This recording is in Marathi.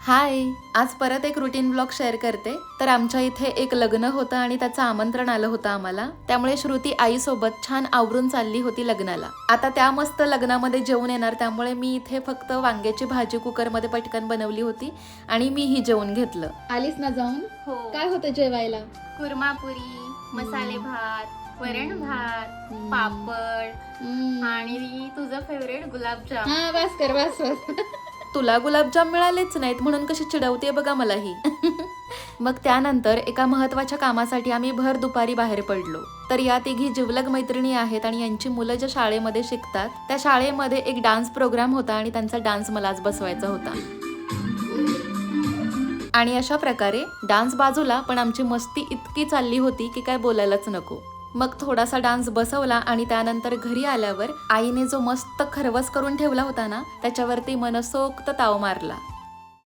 हाय, आज परत एक रुटीन ब्लॉग शेअर करते. तर आमच्या इथे एक लग्न होतं आणि त्याचं आमंत्रण आलं होतं आम्हाला. त्यामुळे श्रुती आईसोबत छान आवरून चालली होती लग्नाला. आता त्या मस्त लग्नामध्ये जेवून येणार, त्यामुळे मी इथे फक्त वांग्याची भाजी कुकरमध्ये पटकन बनवली होती आणि मीही जेवून घेतलं. आलीस ना जाऊन? हो. काय होतं जेवायला? कुर्मापुरी, मसाले भात, वरण भात, पापड आणि तुझं फेवरेट गुलाबजाम. हा बस कर, बस बस. तुला गुलाबजाम मिळालेच नाहीत म्हणून कशी चिडवते बघा मला ही. मग त्यानंतर एका महत्वाच्या कामासाठी आम्ही भर दुपारी बाहेर पडलो. तर या तिघी जिवलग मैत्रिणी आहेत आणि यांची मुलं ज्या शाळेमध्ये शिकतात त्या शाळेमध्ये एक डान्स प्रोग्राम होता आणि त्यांचा डान्स मला आज बसवायचा होता. आणि अशा प्रकारे डान्स बाजूला, पण आमची मस्ती इतकी चालली होती की काय बोलायलाच नको. मग थोडासा डान्स बसवला आणि त्यानंतर घरी आल्यावर आईने जो मस्त खरवस करून ठेवला होता ना, त्याच्यावरती मनसोक्त ताव मारला.